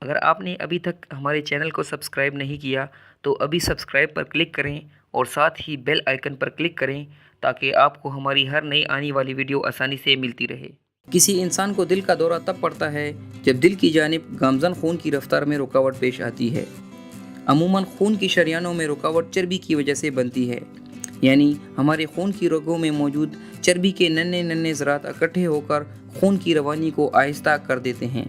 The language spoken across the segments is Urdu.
اگر آپ نے ابھی تک ہمارے چینل کو سبسکرائب نہیں کیا تو ابھی سبسکرائب پر کلک کریں اور ساتھ ہی بیل آئیکن پر کلک کریں تاکہ آپ کو ہماری ہر نئی آنے والی ویڈیو آسانی سے ملتی رہے۔ کسی انسان کو دل کا دورہ تب پڑتا ہے جب دل کی جانب گامزن خون کی رفتار میں رکاوٹ پیش آتی ہے۔ عموماً خون کی شریانوں میں رکاوٹ چربی کی وجہ سے بنتی ہے، یعنی ہمارے خون کی رگوں میں موجود چربی کے ننھے ذرات اکٹھے ہو کر خون کی روانی کو آہستہ کر دیتے ہیں،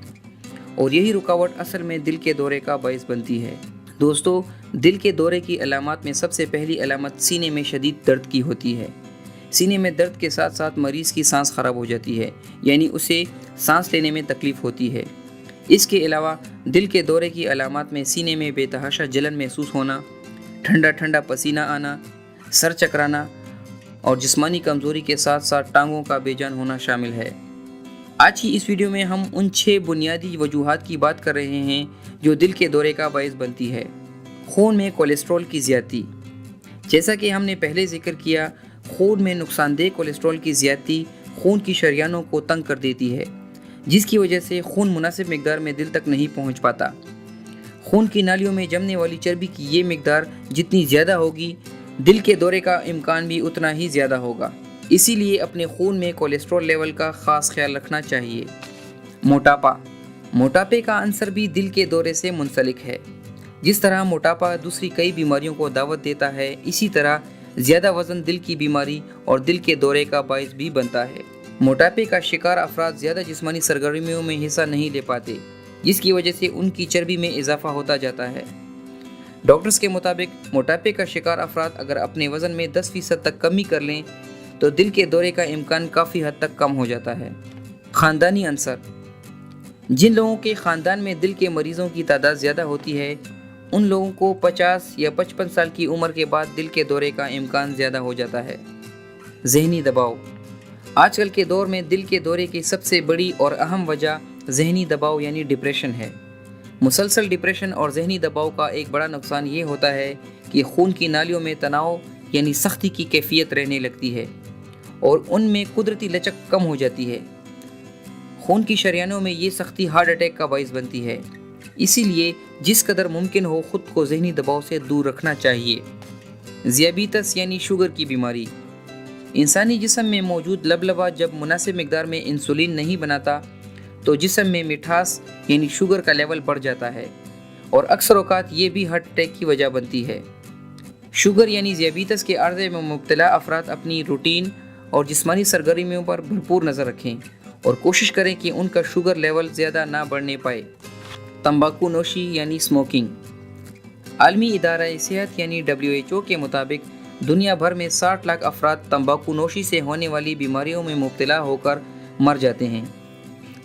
اور یہی رکاوٹ اصل میں دل کے دورے کا باعث بنتی ہے۔ دوستو، دل کے دورے کی علامات میں سب سے پہلی علامت سینے میں شدید درد کی ہوتی ہے۔ سینے میں درد کے ساتھ ساتھ مریض کی سانس خراب ہو جاتی ہے، یعنی اسے سانس لینے میں تکلیف ہوتی ہے۔ اس کے علاوہ دل کے دورے کی علامات میں سینے میں بے تحاشا جلن محسوس ہونا، ٹھنڈا پسینہ آنا، سر چکرانا اور جسمانی کمزوری کے ساتھ ساتھ ٹانگوں کا بے جان ہونا شامل ہے۔ آج کی اس ویڈیو میں ہم ان 6 بنیادی وجوہات کی بات کر رہے ہیں جو دل کے دورے کا باعث بنتی ہے۔ خون میں کولیسٹرول کی زیادتی۔ جیسا کہ ہم نے پہلے ذکر کیا، خون میں نقصان دہ کولیسٹرول کی زیادتی خون کی شریانوں کو تنگ کر دیتی ہے، جس کی وجہ سے خون مناسب مقدار میں دل تک نہیں پہنچ پاتا۔ خون کی نالیوں میں جمنے والی چربی کی یہ مقدار جتنی زیادہ ہوگی، دل کے دورے کا امکان بھی اتنا ہی زیادہ ہوگا۔ اسی لیے اپنے خون میں کولیسٹرول لیول کا خاص خیال رکھنا چاہیے۔ موٹاپے کا عنصر بھی دل کے دورے سے منسلک ہے۔ جس طرح موٹاپا دوسری کئی بیماریوں کو دعوت دیتا ہے، اسی طرح زیادہ وزن دل کی بیماری اور دل کے دورے کا باعث بھی بنتا ہے۔ موٹاپے کا شکار افراد زیادہ جسمانی سرگرمیوں میں حصہ نہیں لے پاتے، جس کی وجہ سے ان کی چربی میں اضافہ ہوتا جاتا ہے۔ ڈاکٹرز کے مطابق موٹاپے کا شکار افراد اگر اپنے وزن میں 10% تک کمی کر لیں تو دل کے دورے کا امکان کافی حد تک کم ہو جاتا ہے۔ خاندانی عنصر۔ جن لوگوں کے خاندان میں دل کے مریضوں کی تعداد زیادہ ہوتی ہے، ان لوگوں کو 50 یا 55 سال کی عمر کے بعد دل کے دورے کا امکان زیادہ ہو جاتا ہے۔ ذہنی دباؤ۔ آج کل کے دور میں دل کے دورے کی سب سے بڑی اور اہم وجہ ذہنی دباؤ یعنی ڈپریشن ہے۔ مسلسل ڈپریشن اور ذہنی دباؤ کا ایک بڑا نقصان یہ ہوتا ہے کہ خون کی نالیوں میں تناؤ یعنی سختی کی کیفیت رہنے لگتی ہے اور ان میں قدرتی لچک کم ہو جاتی ہے۔ خون کی شریانوں میں یہ سختی ہارٹ اٹیک کا باعث بنتی ہے۔ اسی لیے جس قدر ممکن ہو خود کو ذہنی دباؤ سے دور رکھنا چاہیے۔ ذیابیطس یعنی شوگر کی بیماری۔ انسانی جسم میں موجود لبلبہ جب مناسب مقدار میں انسولین نہیں بناتا تو جسم میں مٹھاس یعنی شوگر کا لیول بڑھ جاتا ہے، اور اکثر اوقات یہ بھی ہارٹ اٹیک کی وجہ بنتی ہے۔ شوگر یعنی ذیابیطس کے عارضے میں مبتلا افراد اپنی روٹین اور جسمانی سرگرمیوں پر بھرپور نظر رکھیں اور کوشش کریں کہ ان کا شوگر لیول زیادہ نہ بڑھنے پائے۔ تمباکو نوشی یعنی اسموکنگ۔ عالمی ادارہ صحت یعنی WHO کے مطابق دنیا بھر میں 60 لاکھ افراد تمباکو نوشی سے ہونے والی بیماریوں میں مبتلا ہو کر مر جاتے ہیں۔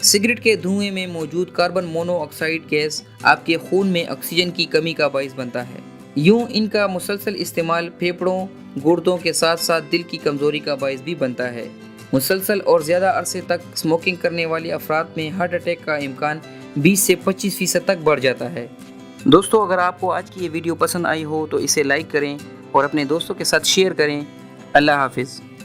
سگریٹ کے دھوئیں میں موجود کاربن مونو آکسائڈ گیس آپ کے خون میں آکسیجن کی کمی کا باعث بنتا ہے۔ یوں ان کا مسلسل استعمال پھیپھڑوں، گردوں کے ساتھ ساتھ دل کی کمزوری کا باعث بھی بنتا ہے۔ مسلسل اور زیادہ عرصے تک اسموکنگ کرنے والے افراد میں ہارٹ اٹیک کا امکان 20 سے 25% تک بڑھ جاتا ہے۔ دوستو، اگر آپ کو آج کی یہ ویڈیو پسند آئی ہو تو اسے لائک کریں اور اپنے دوستوں کے ساتھ شیئر کریں۔ اللہ حافظ۔